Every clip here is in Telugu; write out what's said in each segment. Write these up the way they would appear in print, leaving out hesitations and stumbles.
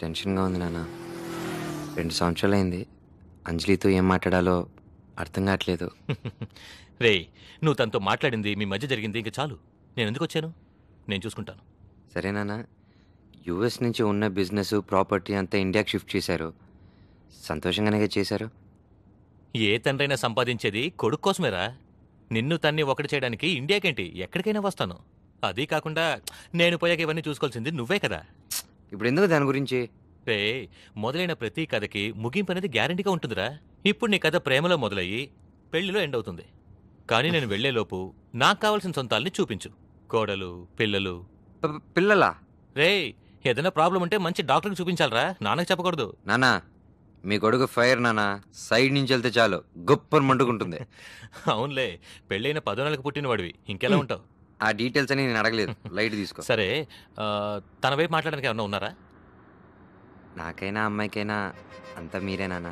టెన్షన్గా ఉంది నాన్న. 2 సంవత్సరాలైంది. అంజలితో ఏం మాట్లాడాలో అర్థం కావట్లేదు. రేయ్, నువ్వు తనతో మాట్లాడింది, మీ మధ్య జరిగింది ఇంక చాలు. నేనెందుకొచ్చాను? నేను చూసుకుంటాను. సరే నాన్న, యూఎస్ నుంచి ఉన్న బిజినెస్ ప్రాపర్టీ అంతా ఇండియాకి షిఫ్ట్ చేశారు. సంతోషంగానే చేశారు. ఏ తండ్రైనా సంపాదించేది కొడుకు కోసమేరా. నిన్ను తన్ని ఒకటి చేయడానికి ఇండియాకేంటి, ఎక్కడికైనా వస్తాను. అదీ కాకుండా నేను పోయాక ఇవన్నీ చూసుకోవాల్సింది నువ్వే కదా. ఇప్పుడు ఎందుకు దాని గురించి? రే, మొదలైన ప్రతి కథకి ముగింపు అనేది గ్యారంటీగా ఉంటుందిరా. ఇప్పుడు నీ కథ ప్రేమలో మొదలయ్యి పెళ్లిలో ఎండ్ అవుతుంది. కానీ నేను వెళ్లేలోపు నాకు కావాల్సిన సొంతాల్ని చూపించు. కోడలు, పిల్లలు. పిల్లలా? రే, ఏదైనా ప్రాబ్లం ఉంటే మంచి డాక్టర్కి చూపించాలరా, నాన్నకు చెప్పకూడదు. నానా, మీ కొడుకు ఫైర్ నానా. సైడ్ నుంచి వెళ్తే చాలు గొప్పని మండుకుంటుంది. అవునులే, పెళ్ళైన 10 నెలలకు పుట్టినవాడివి, ఇంకెలా ఉంటావు? ఆ డీటెయిల్స్ అని నేను అడగలేదు. లైట్ తీసుకో. సరే, తన వైపు మాట్లాడడానికి ఏమన్నా ఉన్నారా? నాకైనా అమ్మాయికైనా అంతా మీరే నాన్న.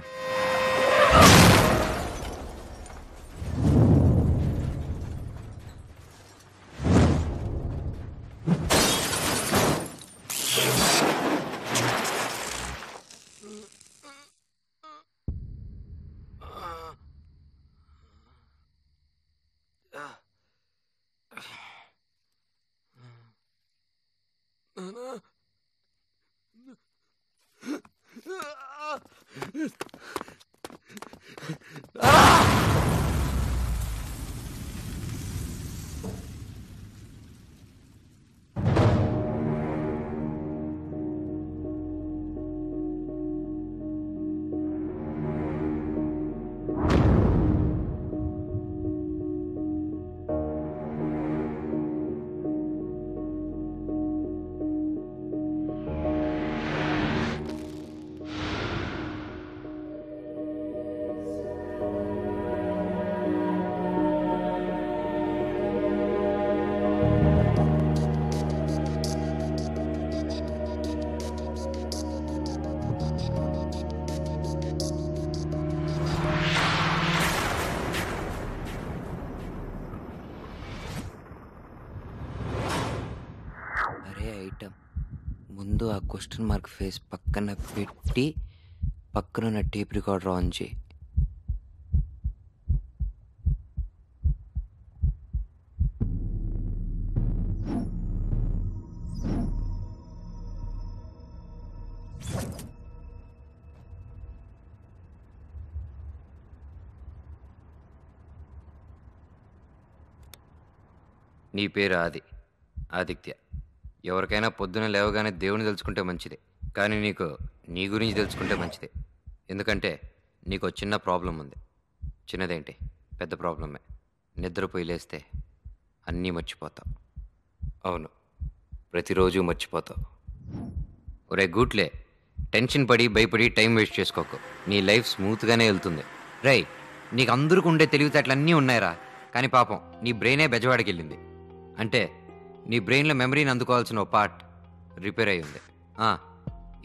అరే ఐటమ్, ముందు ఆ క్వశ్చన్ మార్క్ ఫేస్ పక్కన పెట్టి పక్కన టేప్ రికార్డర్ ఆన్ చేయి. నీ పేరు ఆదిత్య. ఎవరికైనా పొద్దున లేవగానే దేవుని తెలుసుకుంటే మంచిదే, కానీ నీకు నీ గురించి తెలుసుకుంటే మంచిదే. ఎందుకంటే నీకు చిన్న ప్రాబ్లం ఉంది. చిన్నదేంటి, పెద్ద ప్రాబ్లమే. నిద్రపోయి లేస్తే అన్నీ మర్చిపోతావు. అవును, ప్రతిరోజు మర్చిపోతావు. ఒరే గూట్లే, టెన్షన్ పడి భయపడి టైం వేస్ట్ చేసుకోకు. నీ లైఫ్ స్మూత్గానే వెళ్తుంది. రై, నీకు అందరికీ ఉండే తెలివితేటలన్నీ ఉన్నాయిరా, కానీ పాపం నీ బ్రెయినే బెజవాడికి వెళ్ళింది. అంటే నీ బ్రెయిన్లో మెమరీని అందుకోవాల్సిన ఓ పార్ట్ రిపేర్ అయి ఉంది.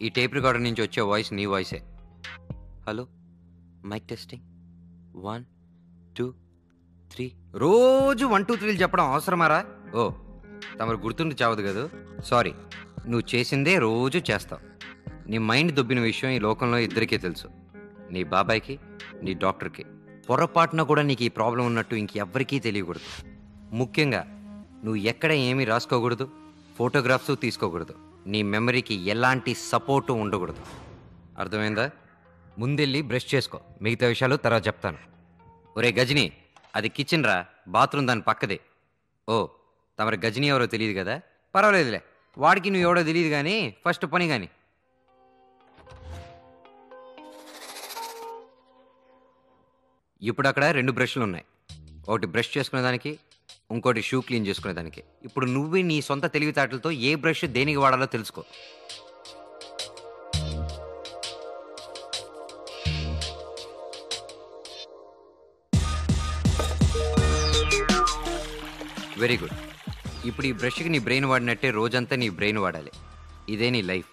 ఈ టేప్ రికార్డర్ నుంచి వచ్చే వాయిస్ నీ వాయిసే. Hello, mic testing 1 2 3. రోజు 1 2 3 చెప్పడం అవసరమారా? ఓ, తమరు గుర్తుండి చావదు కదా. సారీ, నువ్వు చేసిందే రోజు చేస్తావు. నీ మైండ్ దొబ్బిన విషయం ఈ లోకంలో ఇద్దరికీ తెలుసు, నీ బాబాయ్కి, నీ డాక్టర్కి. పొరపాటున కూడా నీకు ఈ ప్రాబ్లం ఉన్నట్టు ఇంకెవ్వరికీ తెలియకూడదు. ముఖ్యంగా నువ్వు ఎక్కడ ఏమీ రాసుకోకూడదు, ఫోటోగ్రాఫ్స్ తీసుకోకూడదు. నీ మెమరీకి ఎలాంటి సపోర్టు ఉండకూడదు. అర్థమైందా? ముందెళ్ళి బ్రష్ చేసుకో, మిగతా విషయాలు తర్వాత చెప్తాను. ఒరే గజని, అది కిచెన్ రా, బాత్రూమ్ దాని పక్కదే. ఓ, తమరి గజని ఎవరో తెలియదు కదా, పర్వాలేదులే. వాడికి నువ్వు ఎవడో తెలియదు కానీ ఫస్ట్ పని కానీ. ఇప్పుడు అక్కడ 2 బ్రష్లు ఉన్నాయి. ఒకటి బ్రష్ చేసుకునేదానికి, ఇంకోటి షూ క్లీన్ చేసుకునేదానికి. ఇప్పుడు నువ్వు నీ సొంత తెలివితేటలతో ఏ బ్రష్ దేనికి వాడాలో తెలుసుకో. Very good. ఇప్పుడు ఈ బ్రష్కి నీ బ్రెయిన్ వాడినట్టే రోజంతా నీ బ్రెయిన్ వాడాలి. ఇదే నీ లైఫ్.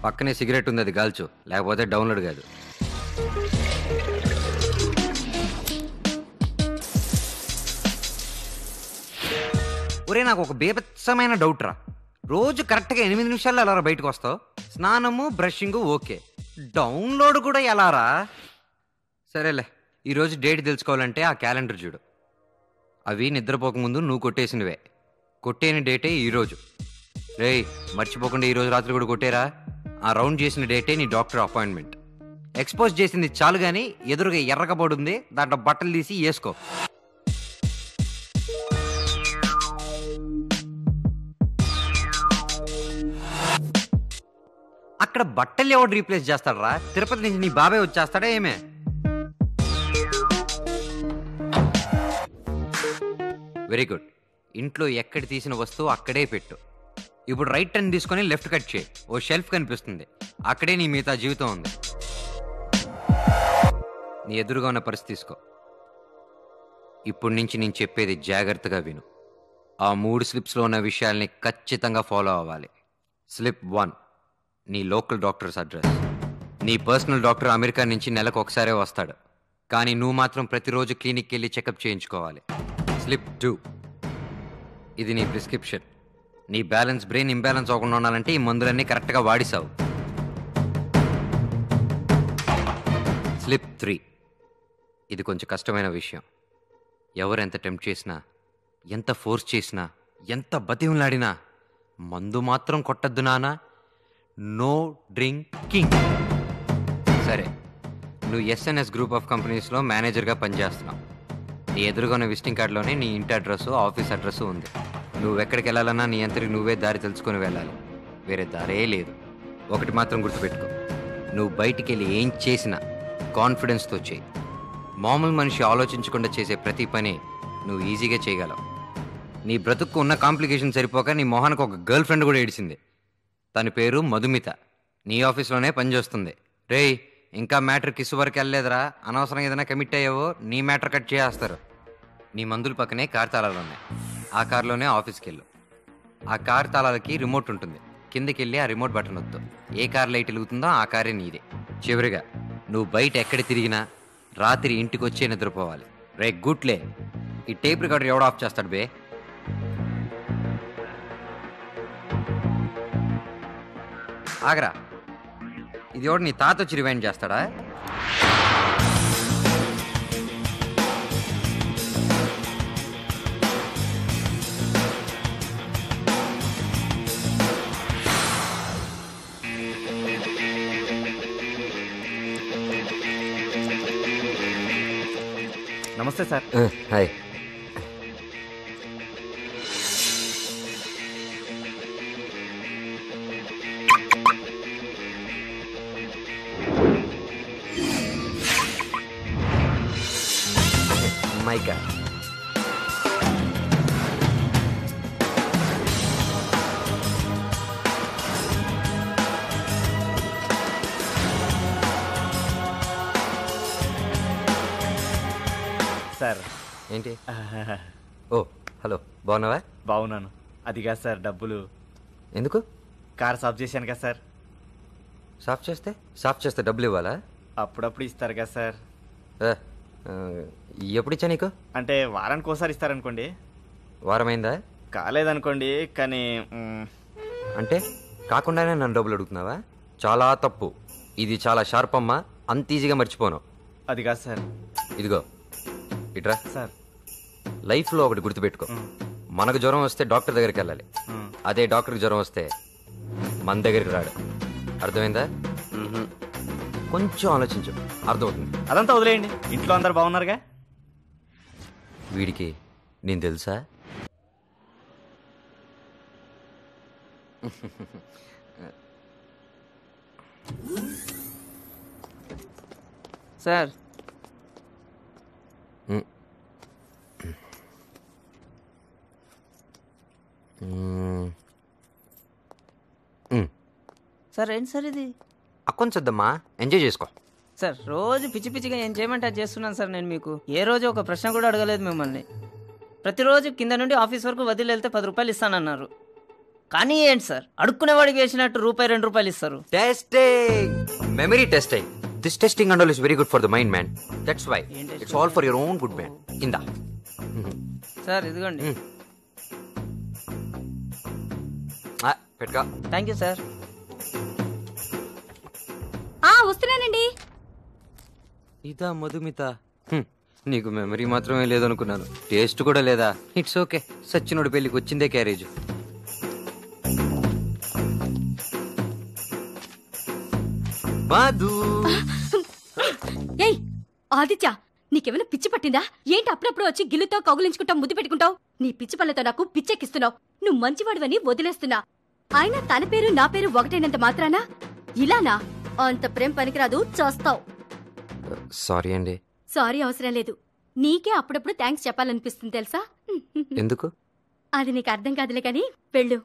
పక్కనే సిగరెట్ ఉంది, అది గాల్చు, లేకపోతే డౌన్లోడ్ కాదు. ఒరే నాకు ఒక బీభత్సమైన డౌట్ రా. రోజు కరెక్ట్గా 8 నిమిషాల్లో ఎలా రా బయటకు వస్తావు? స్నానము బ్రషింగ్ ఓకే, డౌన్లోడ్ కూడా ఎలా రా? సరేలే, ఈరోజు డేట్ తెలుసుకోవాలంటే ఆ క్యాలెండర్ చూడు. అవి నిద్రపోకముందు నువ్వు కొట్టేసినవే. కొట్టేని డేటే ఈరోజు. రేయ్ మర్చిపోకుండా ఈరోజు రాత్రి కూడా కొట్టేరా. ఆ రౌండ్ చేసిన డేటే నీ డాక్టర్ అపాయింట్మెంట్. ఎక్స్పోజ్ చేసింది చాలు కానీ ఎదురుగా ఎర్రగా పడుంది, దాంట్లో బట్టలు తీసి వేసుకో. అక్కడ బట్టలు ఎవడు రీప్లేస్ చేస్తాడరా? తిరుపతి నుంచి నీ బాబాయ్ వచ్చేస్తాడా ఏమే? Very good. ఇంట్లో ఎక్కడ తీసిన వస్తువు అక్కడే పెట్టు. ఇప్పుడు రైట్ టర్న్ తీసుకొని లెఫ్ట్ కట్ చేయి. ఓ షెల్ఫ్ కనిపిస్తుంది, అక్కడే నీ మిగతా జీవితం ఉంది. నీ ఎదురుగా ఉన్న పరిస్థితి తీసుకో. ఇప్పటి నుంచి నేను చెప్పేది జాగ్రత్తగా విను. ఆ 3 స్లిప్స్లో ఉన్న విషయాల్ని ఖచ్చితంగా ఫాలో అవ్వాలి. స్లిప్ 1, నీ లోకల్ డాక్టర్స్ అడ్రస్. నీ పర్సనల్ డాక్టర్ అమెరికా నుంచి నెలకు ఒకసారే వస్తాడు, కానీ నువ్వు మాత్రం ప్రతిరోజు క్లినిక్కి వెళ్ళి చెకప్ చేయించుకోవాలి. స్లిప్ 2, ఇది నీ ప్రిస్క్రిప్షన్. నీ బ్యాలెన్స్ బ్రెయిన్ ఇంబ్యాలెన్స్ అవ్వకుండా ఉండాలంటే ఈ మందులన్నీ కరెక్ట్గా వాడిసావు. స్లిప్ 3, ఇది కొంచెం కష్టమైన విషయం. ఎవరు ఎంత టెంప్ట్ చేసినా, ఎంత ఫోర్స్ చేసినా, ఎంత బతిమలాడినా మందు మాత్రం కొట్టద్దు నానా. No drinking. సరే, నువ్వు ఎస్ఎన్ఎస్ గ్రూప్ ఆఫ్ కంపెనీస్లో మేనేజర్గా పనిచేస్తున్నావు. నీ ఎదురుగా ఉన్న విజిటింగ్ కార్డులోనే నీ ఇంటి అడ్రస్, ఆఫీస్ అడ్రస్ ఉంది. నువ్వు ఎక్కడికి వెళ్ళాలన్నా నీ అంతరికి నువ్వే దారి తెలుసుకొని వెళ్ళాలి, వేరే దారే లేదు. ఒకటి మాత్రం గుర్తుపెట్టుకో, నువ్వు బయటికి వెళ్ళి ఏం చేసినా కాన్ఫిడెన్స్తో చేయి. మామూలు మనిషి ఆలోచించకుండా చేసే ప్రతి పని నువ్వు ఈజీగా చేయగలవు. నీ బ్రతుక్కు ఉన్న కాంప్లికేషన్ సరిపోక నీ మొహానికి ఒక గర్ల్ ఫ్రెండ్ కూడా ఏడిసింది. తన పేరు మధుమిత, నీ ఆఫీస్లోనే పనిచేస్తుంది. రేయ్ ఇంకా మ్యాటర్ కిసు వరకు వెళ్ళలేదురా. అనవసరంగా ఏదైనా కమిట్ అయ్యావో నీ మ్యాటర్ కట్ చేస్తారు. నీ మందుల పక్కనే కార్ తాళాలు ఉన్నాయి, ఆ కార్లోనే ఆఫీస్కి వెళ్ళు. ఆ కార్ తాళాలకి రిమోట్ ఉంటుంది, కిందకి వెళ్ళి ఆ రిమోట్ బటన్ వద్దు. ఏ కార్ లైట్ వెలుగుతుందో ఆ కారే నీదే. చివరిగా నువ్వు బయట ఎక్కడ తిరిగినా రాత్రి ఇంటికి వచ్చే నిద్రపోవాలి. రే గుట్లే, ఈ టేప్ రికార్డర్ ఎవడు ఆఫ్ చేస్తాడు బే? ఆగరా, ఇది ఎవడు నీ తాత వచ్చి రివైండ్ చేస్తాడా? నమస్తే సార్. హాయ్. Mica, sir. ఏంటి? ఓ హలో, బాగున్నావా? బాగున్నాను. అదిగా సార్, డబ్బులు ఎందుకు? కార్ సాఫ్ చేశాను కదా సార్. సాఫ్ చేస్తే డబ్బులు ఇవ్వాలా? అప్పుడప్పుడు ఇస్తారు కదా సార్. ఎప్పుడు ఇచ్చా నీకు? అంటే వారానికి ఒకసారి ఇస్తారనుకోండి. వారమైందా? కాలేదనుకోండి, కానీ అంటే కాకుండానే నన్ను డబ్బులు అడుగుతున్నావా? చాలా తప్పు. ఇది చాలా షార్ప్ అమ్మా, అంత ఈజీగా మర్చిపోను. అది కాదు సార్. ఇదిగో ఇట్రా సార్. లైఫ్లో ఒకటి గుర్తుపెట్టుకో, మనకు జ్వరం వస్తే డాక్టర్ దగ్గరికి వెళ్ళాలి, అదే డాక్టర్కి జ్వరం వస్తే మన దగ్గరికి రాడు. అర్థమైందా? కొంచెం ఆలోచించు, అర్థమవుతుంది. అదంతా వదిలేయండి, ఇంట్లో అందరు బాగున్నారుగా? వీడికి నేను తెలుసా? సార్, సార్ ఏంటి సార్ ఇది? అక్కొంచొద్దమ్మా, ఎంజాయ్ చేసుకో. సార్ రోజు పిచ్చి పిచ్చిగా ఏం చేయమంటే అది చేస్తున్నాను సార్. నేను మీకు ఏ రోజు ఒక ప్రశ్న కూడా అడగలేదు మిమ్మల్ని. ప్రతిరోజు కింద నుండి ఆఫీస్ వరకు వదిలి వెళ్తే 10 రూపాయలు ఇస్తానన్నారు. కానీ ఏంటి సార్, అడుక్కునేవాడికి వేసినట్టు ₹1, ₹2 ఇస్తారు. Testing, memory testing. This testing and all is very good for the mind man. That's why it's all for your own good man. ఇందా సార్ ఇదిగోండి. పెట్టుగా. Thank you sir. వస్తున్నానండి. ఇదా మధుమిత? నీకు మెమరీ మాత్రమే లేదనుకున్నాను, టేస్ట్ కూడా లేదా? ఇట్స్ ఓకే, సచ్చినోడి పెళ్ళికి వచ్చిందే క్యారేజ్. మధు, ఏయ్ ఆదిత్య, నీకేమైనా పిచ్చి పట్టిందా ఏంటి? అప్పుడప్పుడు వచ్చి గిల్లుతో కౌగులించుకుంటావు, ముద్దు పెట్టుకుంటావు. నీ పిచ్చి పనులతో నాకు పిచ్చెక్కిస్తున్నావు. నువ్వు మంచివాడివని వదిలేస్తున్నా. అయినా తన పేరు నా పేరు ఒకటైనంత మాత్రానా ఇలానా? అంత ప్రేమ పనికిరాదు, చేస్తావు. సారీ అండి. సారీ అవసరం లేదు. నీకే అప్పుడప్పుడు థ్యాంక్స్ చెప్పాలనిపిస్తుంది తెలుసా? ఎందుకు? అది నీకు అర్థం కాదులే కానీ వెళ్ళు.